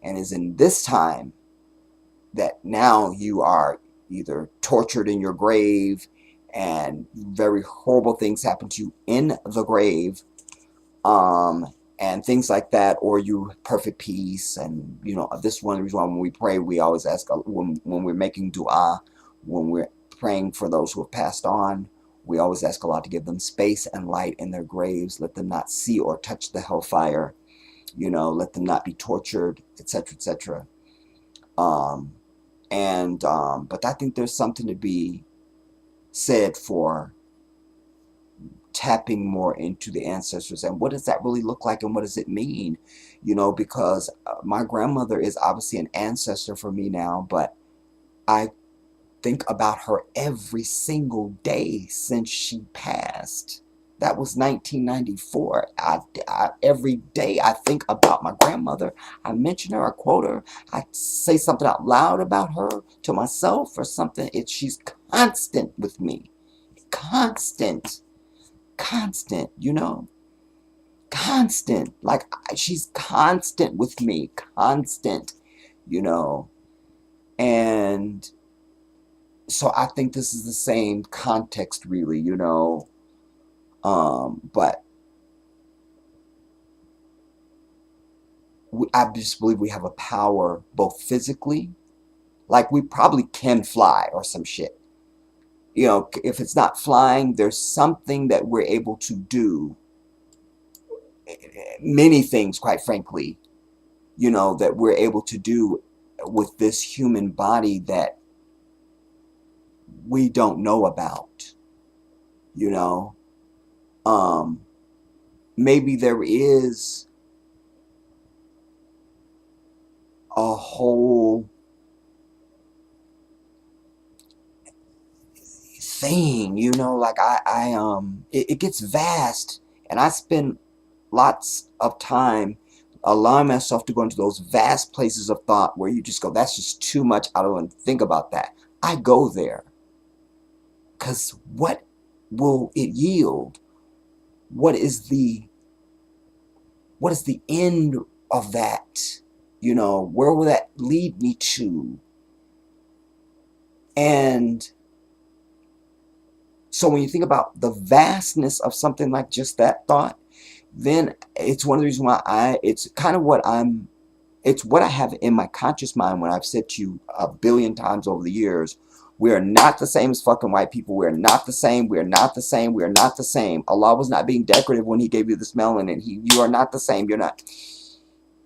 And is in this time that now you are either tortured in your grave and very horrible things happen to you in the grave, and things like that, or you perfect peace. And you know, this is one of the reasons why when we pray, we always ask, when we're making dua, when we're praying for those who have passed on, we always ask Allah to give them space and light in their graves, let them not see or touch the hellfire, you know, let them not be tortured, etc., etc. But I think there's something to be said for tapping more into the ancestors and what does that really look like and what does it mean, you know, because my grandmother is obviously an ancestor for me now, but I think about her every single day since she passed. That was 1994. Every day I think about my grandmother. I mention her, I quote her, I say something out loud about her to myself or something. She's constant with me. Constant, you know? Constant. Like, she's constant with me. Constant, you know? And so I think this is the same context, really, you know? But I just believe we have a power both physically, like we probably can fly or some shit. You know, if it's not flying, there's something that we're able to do. Many things, quite frankly, you know, that we're able to do with this human body that we don't know about, you know? Maybe there is a whole thing, you know, like it gets vast, and I spend lots of time allowing myself to go into those vast places of thought where you just go, that's just too much, I don't even think about that. I go there because what will it yield? What is the end of that? You know, where will that lead me to? And so when you think about the vastness of something like just that thought, then it's one of the reasons why it's kind of what I'm It's what I have in my conscious mind when I've said to you a billion times over the years, we are not the same as fucking white people. We are not the same. We are not the same. We are not the same. Allah was not being decorative when he gave you this melanin. You are not the same. You're not.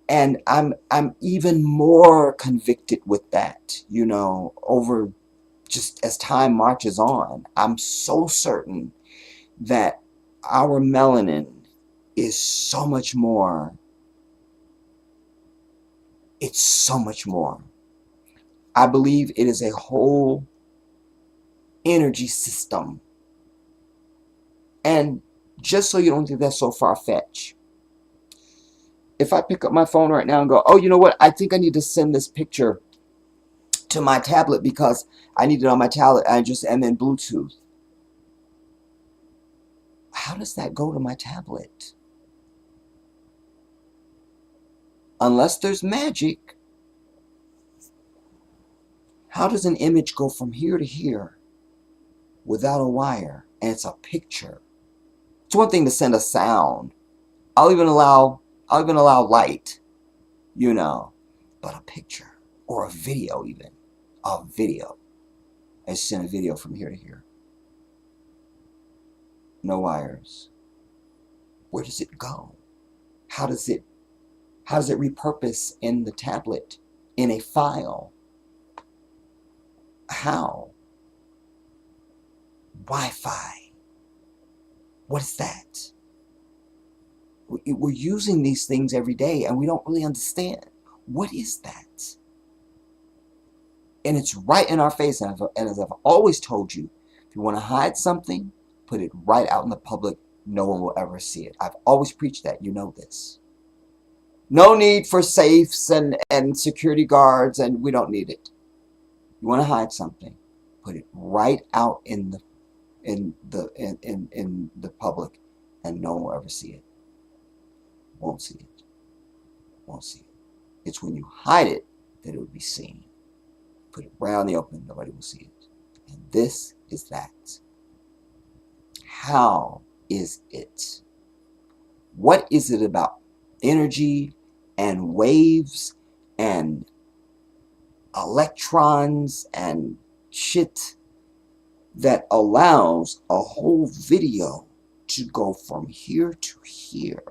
And I'm even more convicted with that, you know, over just as time marches on. I'm so certain that our melanin is so much more. It's so much more. I believe it is a whole energy system. And just so you don't think that's so far-fetched, if I pick up my phone right now and go, oh, you know what, I think I need to send this picture to my tablet because I need it on my tablet, and then Bluetooth. How does that go to my tablet? Unless there's magic, how does an image go from here to here without a wire? And it's a picture. It's one thing to send a sound. I'll even allow light, you know, but a picture or a video, even a video. I send a video from here to here. No wires. Where does it go? How does it repurpose in the tablet, in a file? How? Wi-Fi. What is that? We're using these things every day and we don't really understand. What is that? And it's right in our face. And as I've always told you, if you want to hide something, put it right out in the public. No one will ever see it. I've always preached that. You know this. No need for safes and security guards, and we don't need it. You want to hide something, put it right out in the public, and no one will ever see it. Won't see it. Won't see it. It's when you hide it that it will be seen. Put it right out in the open, nobody will see it. And this is that. How is it? What is it about energy and waves and electrons and shit that allows a whole video to go from here to here?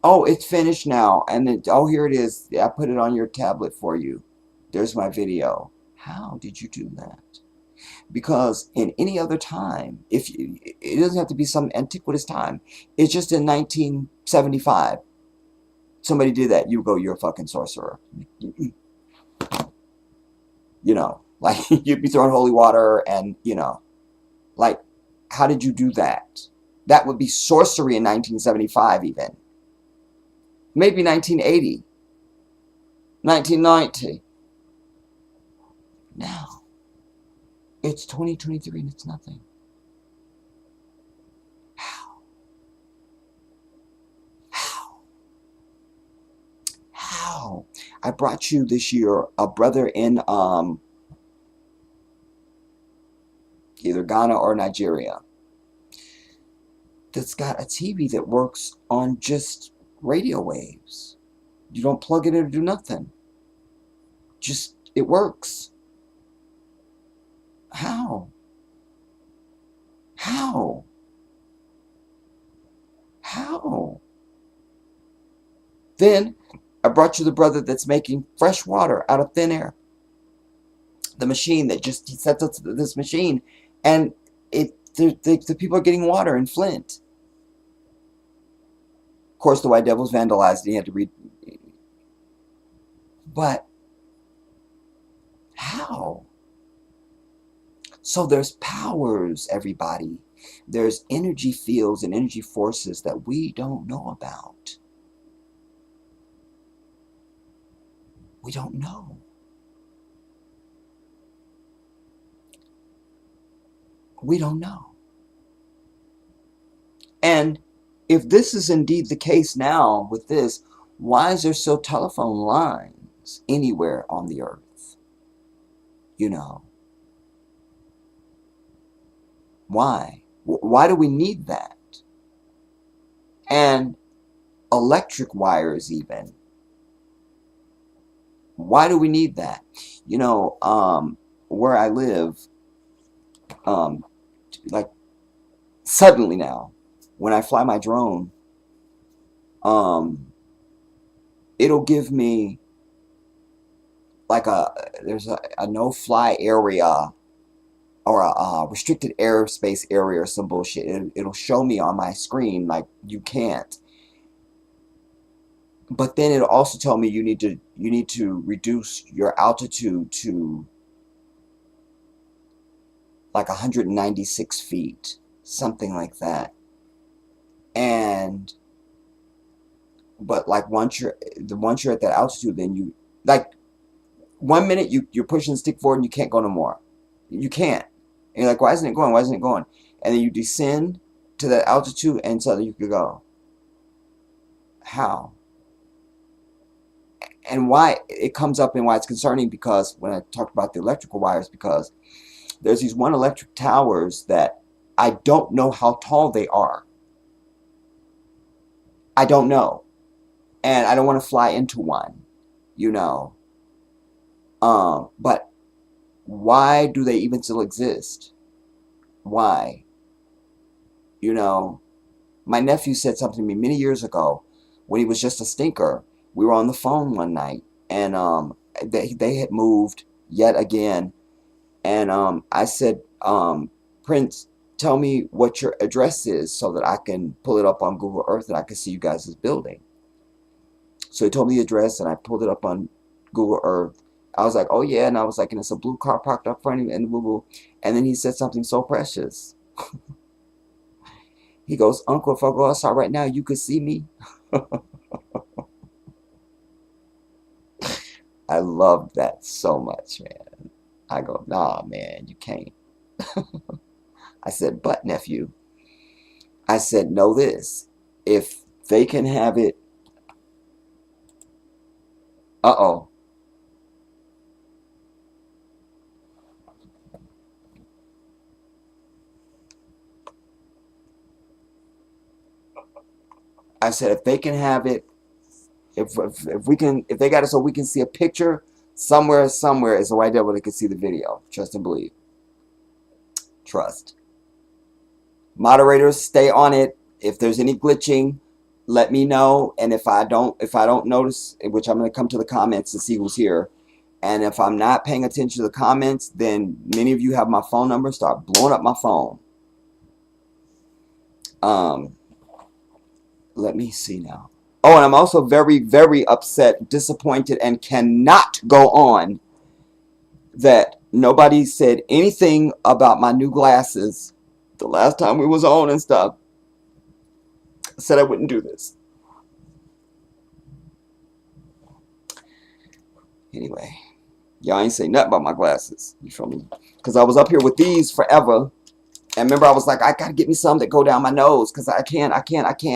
Oh, it's finished now. And then, oh, here it is. I put it on your tablet for you. There's my video. How did you do that? Because in any other time, it doesn't have to be some antiquitous time. It's just in 1975. Somebody did that. You go, you're a fucking sorcerer. You know, like you'd be throwing holy water and, you know, like, how did you do that? That would be sorcery in 1975 even. Maybe 1980. 1990. Now, it's 2023 and it's nothing. How? How? How? I brought you this year a brother in either Ghana or Nigeria that's got a TV that works on just radio waves. You don't plug it in or do nothing. Just, it works. How? How? How? Then I brought you the brother that's making fresh water out of thin air. The machine that just, he sets up this machine and the people are getting water in Flint. Of course, the White Devils vandalized it. He had to read. But how? So there's powers, everybody. There's energy fields and energy forces that we don't know about. We don't know. We don't know. And if this is indeed the case now with this, why is there still telephone lines anywhere on the earth? You know. Why? Why do we need that? And electric wires even. Why do we need that? You know, where I live, like suddenly now, when I fly my drone, um, it'll give me like there's a no-fly area or a restricted airspace area or some bullshit. It'll show me on my screen like you can't. But then it'll also tell me you need to reduce your altitude to like 196 feet, something like that. And but like once you're at that altitude, then you like 1 minute you're pushing the stick forward and you can't go no more. You can't. And you're like, why isn't it going? Why isn't it going? And then you descend to that altitude and suddenly you could go. How? And why it comes up and why it's concerning, because when I talked about the electrical wires, because there's these one electric towers that I don't know how tall they are. I don't know. And I don't want to fly into one, you know. But why do they even still exist? Why? You know, my nephew said something to me many years ago when he was just a stinker. We were on the phone one night, and they had moved yet again. And I said, Prince, tell me what your address is so that I can pull it up on Google Earth and I can see you guys' building. So he told me the address, and I pulled it up on Google Earth. I was like, oh yeah, and I was like, and it's a blue car parked up front of me, and Google. And then he said something so precious. He goes, Uncle, if I go outside right now, you could see me. I loved that so much, man. I go, nah, man, you can't. I said, but nephew, I said, know this. If they can have it, uh-oh. I said, if they can have it, if we can, if they got it so we can see a picture somewhere is the right there where they can see the video. Trust and believe. Trust. Moderators, stay on it. If there's any glitching, let me know. And if I don't notice, which I'm going to come to the comments to see who's here. And if I'm not paying attention to the comments, then many of you have my phone number. Start blowing up my phone. Let me see now. Oh, and I'm also very, very upset, disappointed, and cannot go on that nobody said anything about my new glasses the last time we was on and stuff. I said I wouldn't do this. Anyway, y'all ain't say nothing about my glasses. You feel me? Because I was up here with these forever. And remember, I was like, I got to get me some that go down my nose because I can't.